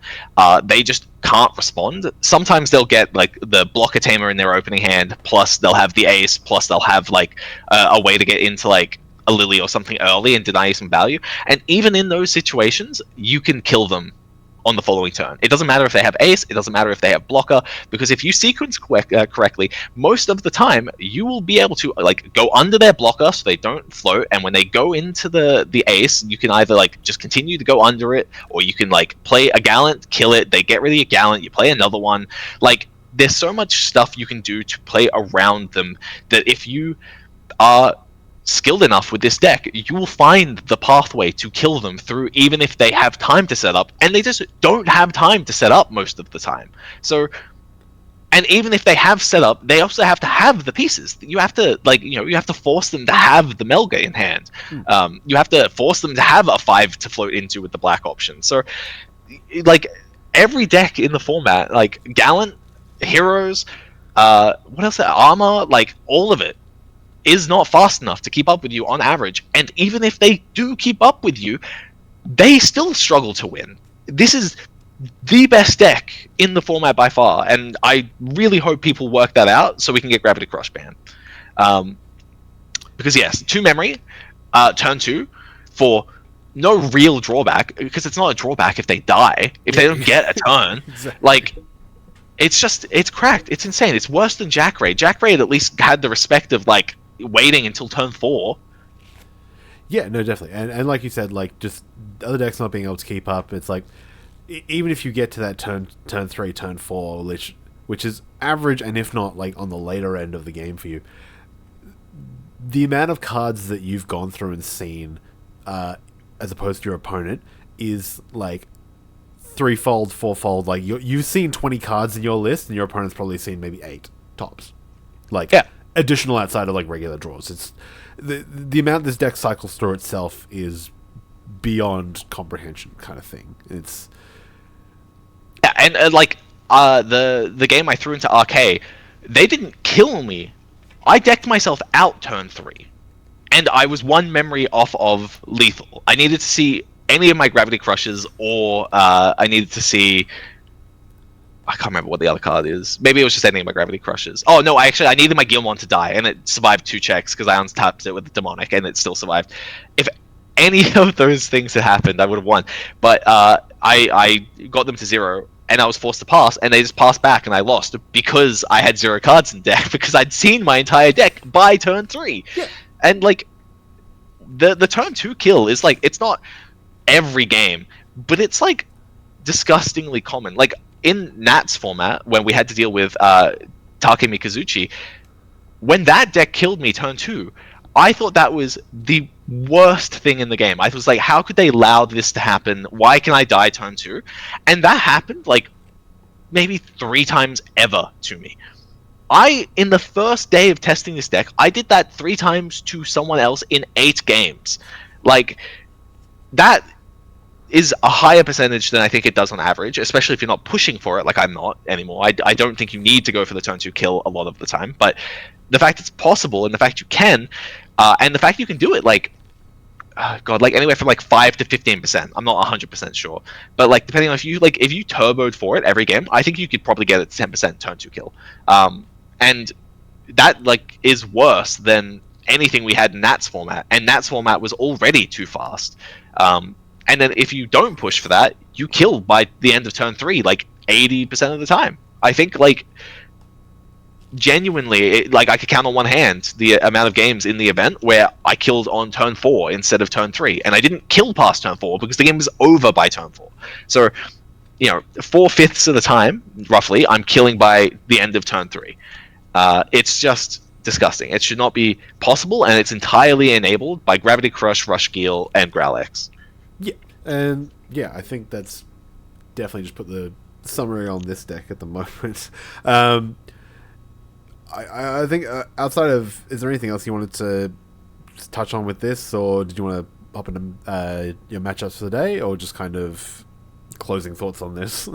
B: they just can't respond. Sometimes they'll get, like, the blocker tamer in their opening hand, plus they'll have the ace, plus they'll have, like, a way to get into, like, a Lily or something early and deny you some value. And even in those situations, you can kill them on the following turn. It doesn't matter if they have ace, it doesn't matter if they have blocker, because if you sequence correctly, most of the time you will be able to like go under their blocker so they don't float, and when they go into the ace, you can either like just continue to go under it, or you can like play a gallant, kill it, they get rid of your gallant, you play another one. Like, there's so much stuff you can do to play around them that if you are skilled enough with this deck, you will find the pathway to kill them through, even if they have time to set up, and they just don't have time to set up most of the time. So, and even if they have set up, they also have to have the pieces. You have to, like, you have to force them to have the Melga in hand. You have to force them to have a 5 to float into with the black option. So, like, every deck in the format, like Gallant, Heroes, what else? Armor, like, all of it is not fast enough to keep up with you on average. And even if they do keep up with you, they still struggle to win. This is the best deck in the format by far, and I really hope people work that out so we can get Gravity Crush banned. Because yes, 2 memory, turn 2, for no real drawback, because it's not a drawback if they die, if they don't get a turn. Exactly. Like, it's cracked. It's insane. It's worse than Jack Raid. Jack Raid at least had the respect of, like, waiting until turn 4.
A: Yeah, no, definitely. And like you said, like, just other decks not being able to keep up, it's like, even if you get to that turn 3, turn 4, which is average, and if not, like, on the later end of the game for you, the amount of cards that you've gone through and seen, as opposed to your opponent, is, like, 3-fold, 4-fold. Like, you've seen 20 cards in your list, and your opponent's probably seen maybe 8, tops. Like, yeah. Additional outside of like regular draws. It's the amount this deck cycles through itself is beyond comprehension, kind of thing. It's
B: and like the game I threw into Arcade, they didn't kill me. I decked myself out turn 3, and I was 1 memory off of lethal. I needed to see any of my Gravity Crushes, or I needed to see, I can't remember what the other card is. Maybe it was just any of my Gravity Crushes. Oh, no, I needed my Guilmon to die, and it survived 2 checks because I untapped it with the Demonic, and it still survived. If any of those things had happened, I would have won. But I got them to 0 and I was forced to pass, and they just passed back, and I lost because I had 0 cards in deck because I'd seen my entire deck by turn 3.
A: Yeah.
B: And like the turn 2 kill is like, it's not every game, but it's like disgustingly common. Like in Nat's format, when we had to deal with Take Mikazuchi, when that deck killed me turn 2, I thought that was the worst thing in the game. I was like, how could they allow this to happen? Why can I die turn 2? And that happened like maybe 3 times ever to me. In the first day of testing this deck, I did that 3 times to someone else in 8 games. Like, that is a higher percentage than I think it does on average, especially if you're not pushing for it like I'm not anymore. I don't think you need to go for the turn 2 kill a lot of the time, but the fact it's possible and the fact you can, and the fact you can do it like, like anywhere from like 5 to 15%. I'm not 100% sure, but like depending on if you turboed for it every game, I think you could probably get it to 10% turn 2 kill, and that like is worse than anything we had in Nat's format, and Nat's format was already too fast. And then if you don't push for that, you kill by the end of turn 3 like 80% of the time. I think like genuinely, like I could count on one hand the amount of games in the event where I killed on turn 4 instead of turn 3, and I didn't kill past turn 4 because the game was over by turn 4. So, 4/5 of the time, roughly, I'm killing by the end of turn 3. It's just disgusting. It should not be possible, and it's entirely enabled by Gravity Crush, Rush Gil, and Growl X.
A: Yeah, and yeah, I think that's definitely just put the summary on this deck at the moment. I think outside of, is there anything else you wanted to touch on with this, or did you want to hop into your matchups for the day, or just kind of closing thoughts on this?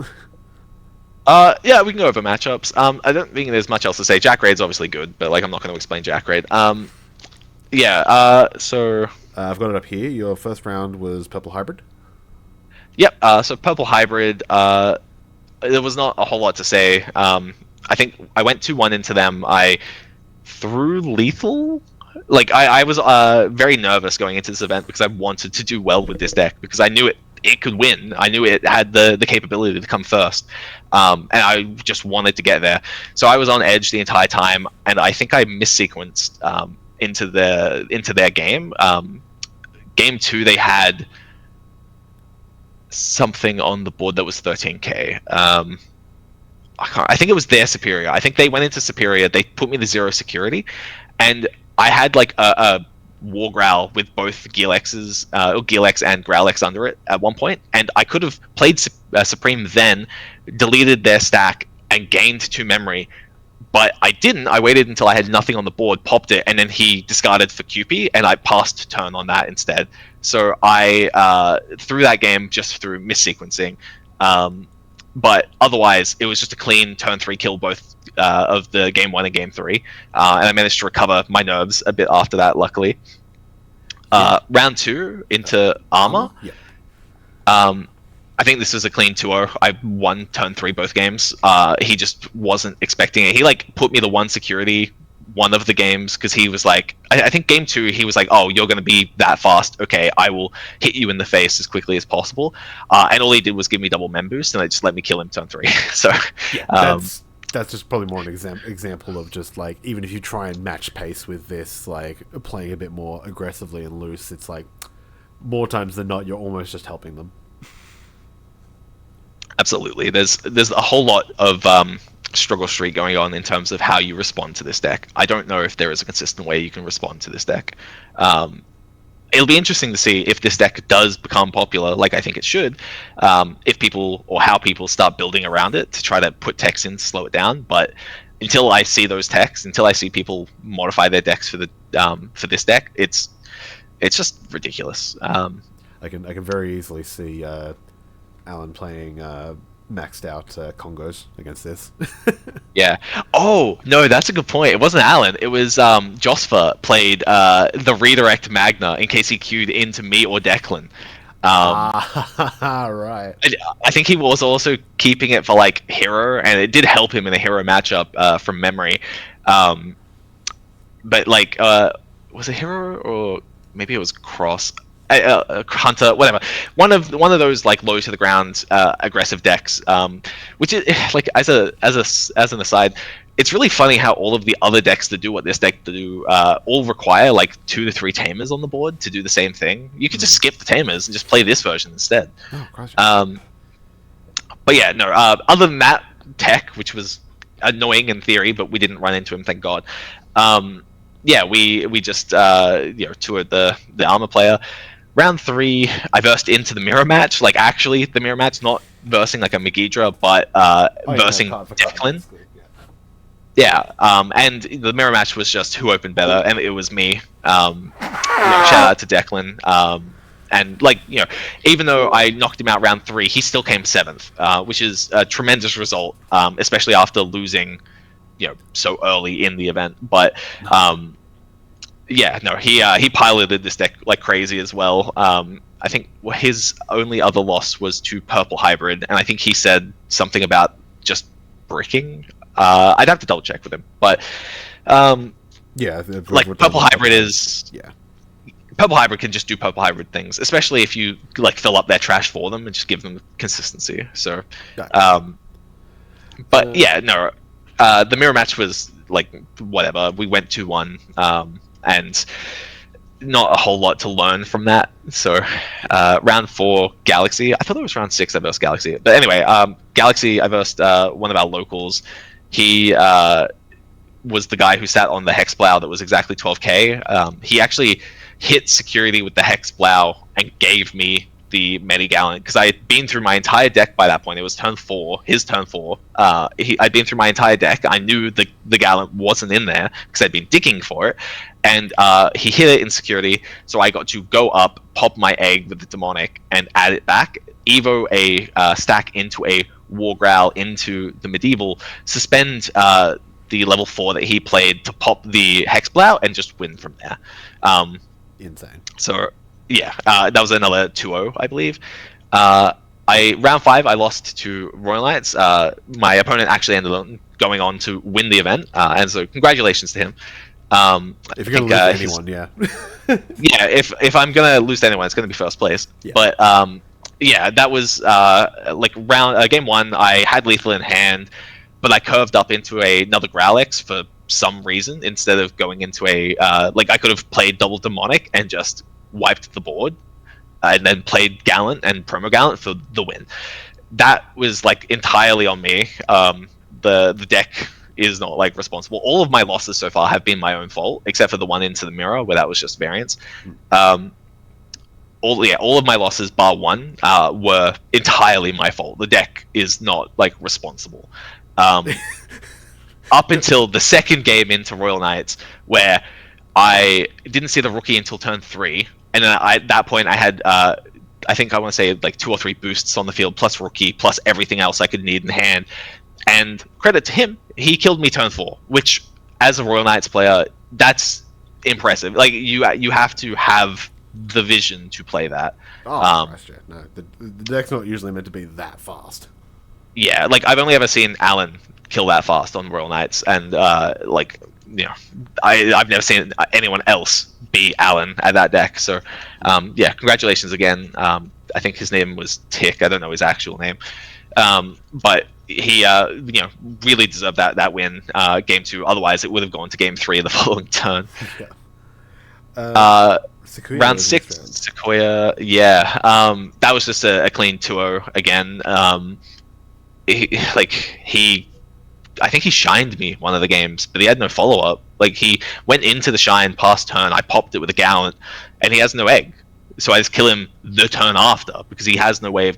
B: Yeah, we can go over matchups. I don't think there's much else to say. Jack Raid's obviously good, but like I'm not going to explain Jack Raid. So
A: I've got it up here. Your first round was Purple Hybrid.
B: Yep. So Purple Hybrid. There was not a whole lot to say. I think I went 2-1 into them. I threw lethal. Like I was very nervous going into this event because I wanted to do well with this deck because I knew it could win. I knew it had the capability to come first, and I just wanted to get there. So I was on edge the entire time, and I think I missequenced into their game. Game 2, they had something on the board that was 13k. I think it was their superior. I think they went into superior. They put me to 0 security, and I had like a War Growl with both Gilex's, Gilex and Growlix under it at one point, and I could have played Supreme then, deleted their stack, and gained 2 memory, but I didn't. I waited until I had nothing on the board, popped it, and then he discarded for QP, and I passed turn on that instead. So I threw that game just through missequencing. But otherwise, it was just a clean turn 3 kill both of the game 1 and game 3. And I managed to recover my nerves a bit after that, luckily. Round 2 into Armor.
A: Yeah.
B: I think this was a clean 2-0. I won turn 3 both games. He just wasn't expecting it. He like put me the 1 security one of the games because he was like, I think game 2 he was like, oh, you're going to be that fast, okay, I will hit you in the face as quickly as possible, and all he did was give me double mem boost and it just let me kill him turn 3. So
A: yeah, that's just probably more an example of just like, even if you try and match pace with this, like playing a bit more aggressively and loose, it's like more times than not you're almost just helping them.
B: Absolutely, there's a whole lot of struggle streak going on in terms of how you respond to this deck. I don't know if there is a consistent way you can respond to this deck. It'll be interesting to see if this deck does become popular, like I think it should, if people, or how people start building around it to try to put techs in to slow it down. But until I see those techs, until I see people modify their decks for this deck, it's just ridiculous. I
A: can very easily see Alan playing maxed out Congos against this.
B: Yeah. Oh, no, that's a good point. It wasn't Alan. It was Josfa played the redirect Magna in case he queued into me or Declan.
A: Right.
B: I think he was also keeping it for like hero, and it did help him in a hero matchup from memory. But like, was it hero or maybe it was cross? Hunter, whatever. One of those like low to the ground aggressive decks, which is like as an aside, it's really funny how all of the other decks that do what this deck do all require like 2 to 3 tamers on the board to do the same thing. You could just skip the tamers and just play this version instead. But yeah, no. Other than that, Tech, which was annoying in theory, but we didn't run into him, thank God. Yeah, we just toured the armor player. Round 3, I versed into the mirror match. Like actually, the mirror match, not versing like a Megidra, but versing Declan. Yeah, and the mirror match was just who opened better, and it was me. Shout out to Declan. And like even though I knocked him out round 3, he still came 7th, which is a tremendous result, especially after losing, so early in the event. But yeah, no, he piloted this deck like crazy as well. I think his only other loss was to Purple Hybrid, and I think he said something about just bricking. I'd have to double check with him, but
A: yeah,
B: like Purple Hybrid is Purple Hybrid can just do Purple Hybrid things, especially if you like fill up their trash for them and just give them consistency. So, but yeah, no, the mirror match was like whatever. We went 2-1, and not a whole lot to learn from that. So, round 4, Galaxy. I thought it was round 6 I versed Galaxy, but anyway, Galaxy I versed one of our locals. He was the guy who sat on the Hex Plow that was exactly 12k. He actually hit security with the Hex Plow and gave me the Megidramon, because I had been through my entire deck by that point. It was turn 4, his turn 4. I'd been through my entire deck. I knew the Gallant wasn't in there because I'd been digging for it, and he hit it in security, so I got to go up, pop my egg with the Demonic, and add it back, evo a stack into a War Growl into the Medieval, suspend the level 4 that he played to pop the Hex Plow, and just win from there.
A: Insane.
B: So yeah, that was another 2-0, I believe. Round 5, I lost to Royal Knights. My opponent actually ended up going on to win the event, and so congratulations to him.
A: If you're gonna lose anyone, yeah.
B: Yeah, if I'm gonna lose to anyone, it's gonna be first place. Yeah. But yeah, that was like game 1. I had lethal in hand, but I curved up into another Growlix for some reason instead of going into a like I could have played double Demonic and just wiped the board, and then played Gallant and Promo Gallant for the win. That was like entirely on me. The deck is not like responsible. All of my losses so far have been my own fault, except for the one into the mirror where that was just variance. All of my losses bar one were entirely my fault. The deck is not like responsible. Up until the second game into Royal Knights, where I didn't see the rookie until turn 3, and then at that point I had I think I want to say like 2 or 3 boosts on the field plus rookie plus everything else I could need in hand. And credit to him, he killed me turn 4, which as a Royal Knights player, that's impressive. Like you have to have the vision to play that.
A: Oh, no, the deck's not usually meant to be that fast.
B: Yeah, like I've only ever seen Alan kill that fast on Royal Knights, and like I've never seen anyone else beat Alan at that deck. So yeah, congratulations again. I think his name was Tick. I don't know his actual name, but he really deserved that win game 2. Otherwise, it would have gone to game 3 the following turn. Yeah. Round 6, Sequoia. Yeah, that was just a clean 2-0 again. I think he shined me one of the games, but he had no follow-up. Like, he went into the shine past turn, I popped it with a Gallant, and he has no egg. So I just kill him the turn after, because he has no way of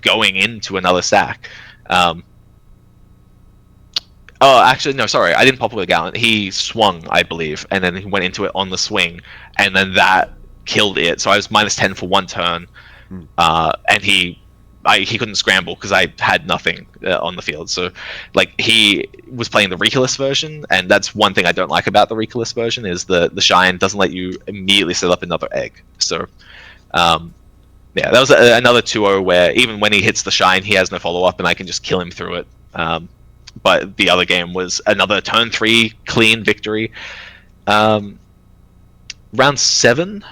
B: going into another stack. Oh, actually, no, sorry, I didn't pop it with a Gallant. He swung, I believe, and then he went into it on the swing, and then that killed it. So I was -10 for 1 turn, and he couldn't scramble because I had nothing on the field. So, like, he was playing the Reckless version, and that's one thing I don't like about the Reckless version is the Shine doesn't let you immediately set up another egg. So, yeah, that was another 2-0 where even when he hits the Shine, he has no follow-up, and I can just kill him through it. But the other game was another turn 3 clean victory. round 7,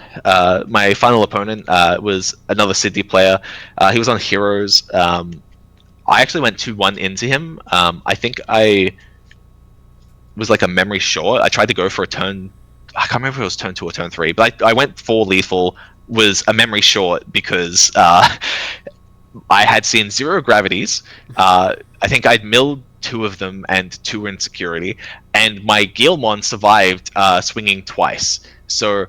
B: my final opponent was another Sydney player. He was on Heroes. I actually went 2-1 into him. I think I was like a memory short. I tried to go for a turn. I can't remember if it was turn 2 or turn 3, but I went 4 lethal, was a memory short because I had seen 0 gravities. I think I'd milled 2 of them and 2 were in security, and my Guilmon survived swinging twice. So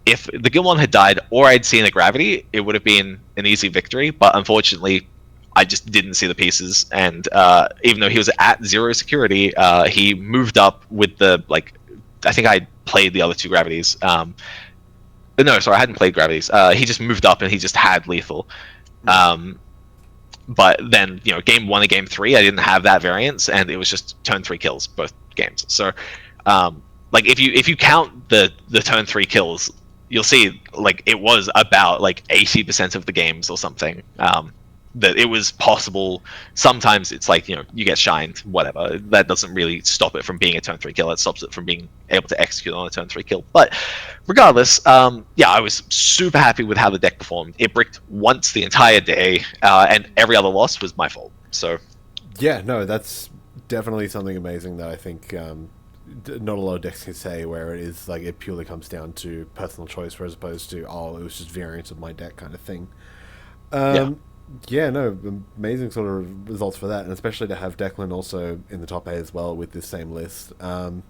B: if the Guilmon had died or I'd seen a gravity, it would have been an easy victory, but unfortunately I just didn't see the pieces, and even though he was at 0 security, he moved up with the, like, I think I played the other 2 gravities. No, sorry, I hadn't played gravities. He just moved up and he just had lethal. But then, game 1 and game 3, I didn't have that variance, and it was just turn 3 kills both games. So, like, if you count the turn 3 kills, you'll see, like, it was about like 80% of the games or something. That it was possible. Sometimes it's like, you get shined, whatever. That doesn't really stop it from being a turn 3 kill. It stops it from being able to execute on a turn 3 kill. But regardless, yeah, I was super happy with how the deck performed. It bricked once the entire day, and every other loss was my fault. So,
A: yeah, no, that's definitely something amazing that I think not a lot of decks can say, where it is like it purely comes down to personal choice, as opposed to, oh, it was just variance of my deck kind of thing. Yeah, no, amazing sort of results for that, and especially to have Declan also in the top 8 as well with this same list. I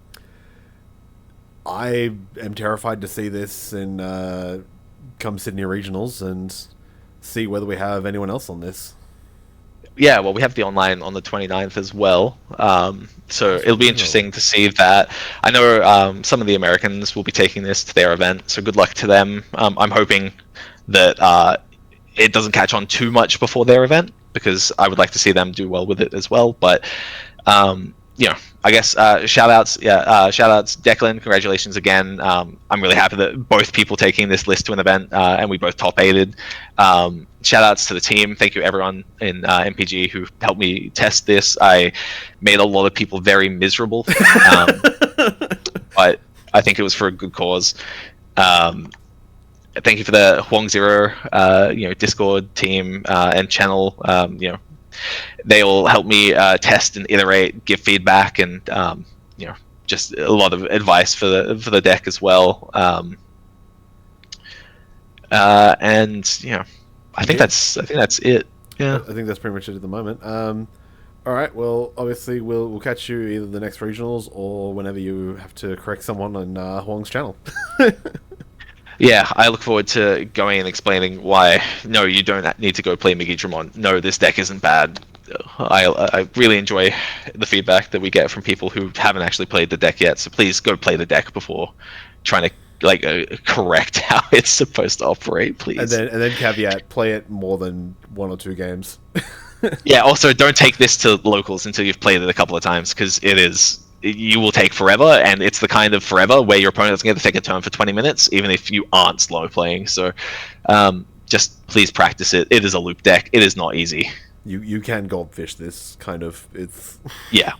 A: am terrified to see this in come Sydney Regionals and see whether we have anyone else on this.
B: Yeah, well, we have the online on the 29th as well, so it'll be interesting to see that. I know some of the Americans will be taking this to their event, so good luck to them. I'm hoping that it doesn't catch on too much before their event, because I would like to see them do well with it as well. But I guess shout outs Declan, congratulations again. I'm really happy that both people taking this list to an event, and we both top 8'd. Shout outs to the team. Thank you everyone in MPG who helped me test this. I made a lot of people very miserable, but I think it was for a good cause. Thank you for the Huang Zero, Discord team and channel. They all help me test and iterate, give feedback, and just a lot of advice for the deck as well. And I think that's it. Yeah,
A: I think that's pretty much it at the moment. All right. Well, obviously we'll catch you either the next regionals or whenever you have to correct someone on Huang's channel.
B: Yeah, I look forward to going and explaining why, no, you don't need to go play Megidramon. No, this deck isn't bad. I really enjoy the feedback that we get from people who haven't actually played the deck yet, so please go play the deck before trying to correct how it's supposed to operate, please.
A: And then caveat, play it more than 1 or 2 games.
B: Yeah, also don't take this to locals until you've played it a couple of times, because you will take forever, and it's the kind of forever where your opponent doesn't get to take a turn for 20 minutes, even if you aren't slow playing. So just please practice it. It is a loop deck. It is not easy.
A: You can goldfish this, kind of. It's
B: Yeah,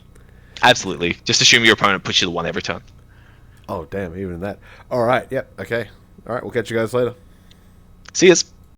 B: absolutely. Just assume your opponent puts you to 1 every turn.
A: Oh, damn, even that. All right, yep, okay. All right, we'll catch you guys later.
B: See yas.